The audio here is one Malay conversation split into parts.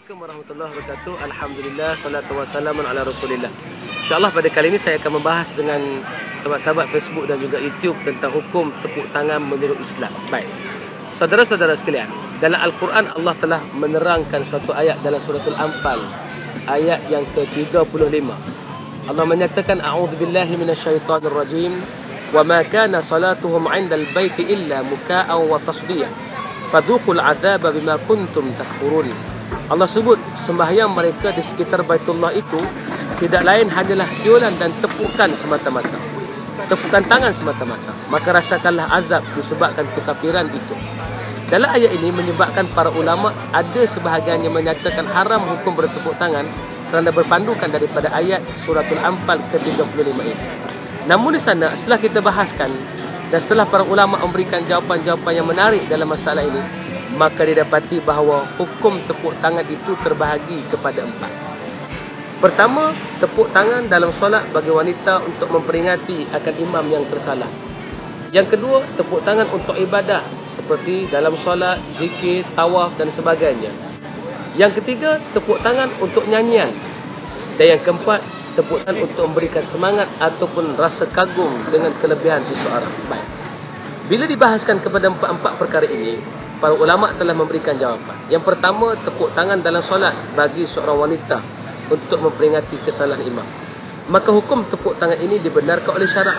Assalamualaikum warahmatullahi wabarakatuh. Alhamdulillah, salatu wassalamun ala rasulillah. InsyaAllah pada kali ini saya akan membahas dengan sahabat-sahabat Facebook dan juga YouTube tentang hukum tepuk tangan meniru Islam. Baik, saudara-saudara sekalian, dalam Al-Quran Allah telah menerangkan suatu ayat dalam suratul Anfal, ayat yang ke-35. Allah menyatakan, A'udzubillahi minasyaitonir rajim, wa ma kana salatuhum 'indal baiti illa muka'an wa tasdiyah, fadhuqul 'adzaba bima kuntum takfurun. Allah sebut sembahyang mereka di sekitar Baitullah itu tidak lain hanyalah siulan dan tepukan semata-mata, tepukan tangan semata-mata. Maka rasakanlah azab disebabkan kekafiran itu. Dalam ayat ini menyebabkan para ulama ada sebahagian yang menyatakan haram hukum bertepuk tangan kerana berpandukan daripada ayat suratul Anfal ke-35 ini. Namun di sana setelah kita bahaskan dan setelah para ulama memberikan jawapan-jawapan yang menarik dalam masalah ini, maka didapati bahawa hukum tepuk tangan itu terbahagi kepada 4. Pertama, tepuk tangan dalam solat bagi wanita untuk memperingati akan imam yang tersalah. Yang kedua, tepuk tangan untuk ibadah seperti dalam solat, zikir, tawaf dan sebagainya. Yang ketiga, tepuk tangan untuk nyanyian. Dan yang keempat, tepuk tangan untuk memberikan semangat ataupun rasa kagum dengan kelebihan seseorang. Baik. Bila dibahaskan kepada 4 perkara ini, para ulama telah memberikan jawapan. Yang pertama, tepuk tangan dalam solat bagi seorang wanita untuk memperingati kesalahan imam. Maka hukum tepuk tangan ini dibenarkan oleh syarak.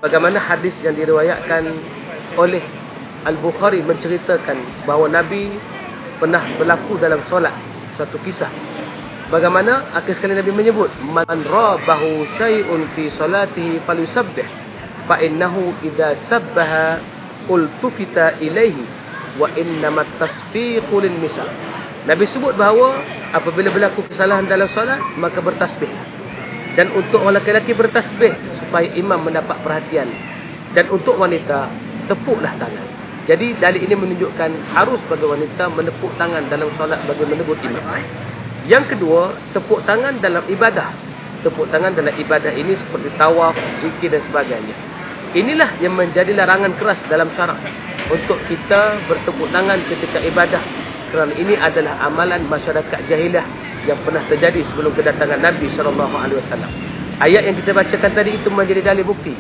Bagaimana hadis yang diriwayatkan oleh Al-Bukhari menceritakan bahawa Nabi pernah berlaku dalam solat satu kisah. Bagaimana akhir sekali Nabi menyebut, man rabahu syai'un fi salatihi falyusabbih, fa innahu idza sabbaha ultufita ilaihi wa innamat tasbihu lin nisa. Nabi sebut bahawa apabila berlaku kesalahan dalam solat maka bertasbih. Dan untuk orang lelaki bertasbih supaya imam mendapat perhatian. Dan untuk wanita tepuklah tangan. Jadi dalil ini menunjukkan harus bagi wanita menepuk tangan dalam solat bagi menegur imam. Yang kedua, tepuk tangan dalam ibadah. Tepuk tangan dalam ibadah ini seperti tawaf, zikir dan sebagainya. Inilah yang menjadi larangan keras dalam syarak untuk kita bertepuk tangan ketika ibadah, kerana ini adalah amalan masyarakat jahiliah yang pernah terjadi sebelum kedatangan Nabi SAW. Ayat yang kita bacakan tadi itu menjadi dalil bukti.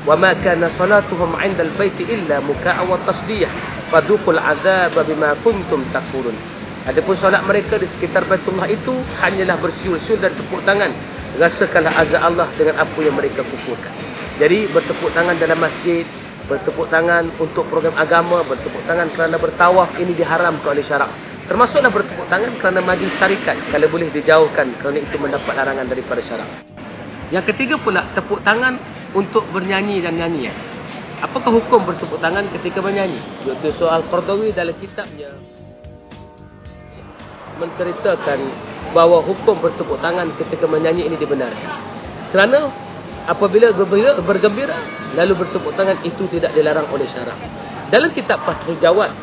Wa ma kana salatuhum 'indal baiti illa muka'an wa tasdiyah, fadhuqul 'adzaba bima kuntum takfurun. Adapun solat mereka di sekitar Baitullah itu hanyalah bersiul-siul dan tepuk tangan. Rasakanlah azab Allah dengan apa yang mereka kufurkan. Jadi bertepuk tangan dalam masjid, bertepuk tangan untuk program agama, bertepuk tangan kerana bertawaf, ini diharamkan oleh syarak. Termasuklah bertepuk tangan kerana majlis syarikat, kalau boleh dijauhkan kerana itu mendapat larangan daripada syarak. Yang ketiga pula, tepuk tangan untuk bernyanyi dan nyanyian. Apakah hukum bertepuk tangan ketika bernyanyi? Iaitu soal Qardawi dalam kitabnya menceritakan bahawa hukum bertepuk tangan ketika menyanyi ini dibenarkan. Kerana apabila bergembira lalu bertepuk tangan itu tidak dilarang oleh syarak. Dalam kitab Fathul Jawad,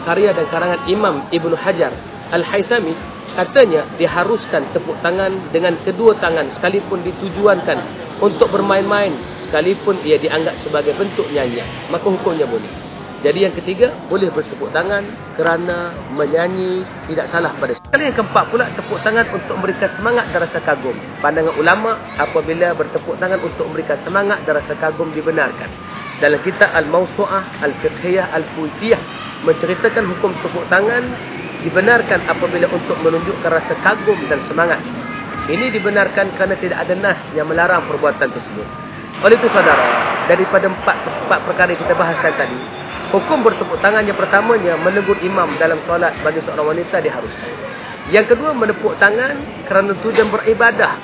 karya dan karangan Imam Ibnu Hajar Al-Haythami, katanya diharuskan tepuk tangan dengan kedua tangan sekalipun ditujuankan untuk bermain-main, sekalipun ia dianggap sebagai bentuk nyanyian, maka hukumnya boleh. Jadi yang ketiga, boleh bertepuk tangan kerana menyanyi, tidak salah pada. Kali yang keempat pula, tepuk tangan untuk memberikan semangat dan rasa kagum. Pandangan ulama apabila bertepuk tangan untuk memberikan semangat dan rasa kagum dibenarkan. Dalam kitab Al-Mawsu'ah Al-Fiqhiyah Al-Fuitiyah menceritakan hukum tepuk tangan dibenarkan apabila untuk menunjukkan rasa kagum dan semangat. Ini dibenarkan kerana tidak ada nas yang melarang perbuatan tersebut. Oleh itu saudara, daripada empat perkara yang kita bahaskan tadi, hukum bertepuk tangan yang pertamanya menegur imam dalam solat bagi seorang wanita diharuskan. Yang kedua, menepuk tangan kerana tujuan beribadah,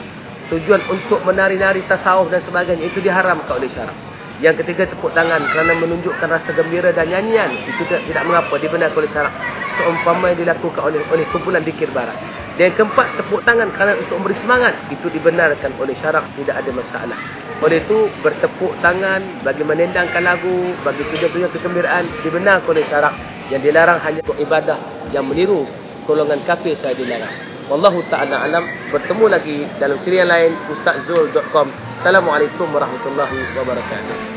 tujuan untuk menari-nari tasawuf dan sebagainya, itu diharamkan oleh syarak. Yang ketiga, tepuk tangan kerana menunjukkan rasa gembira dan nyanyian, itu tidak mengapa, dibenarkan oleh syarak. Seumpama yang dilakukan oleh kumpulan zikir barat. Dan yang keempat, tepuk tangan kerana untuk memberi semangat, itu dibenarkan oleh syarak, tidak ada masalah. Oleh itu, bertepuk tangan bagi menendangkan lagu, bagi tujuan kegembiraan, dibenarkan oleh syarak. Yang dilarang hanya untuk ibadah, yang meniru golongan kafir saya dilarang. Wallahu ta'ala alam. Bertemu lagi dalam siri yang lain, ustazzul.com. Assalamualaikum warahmatullahi wabarakatuh.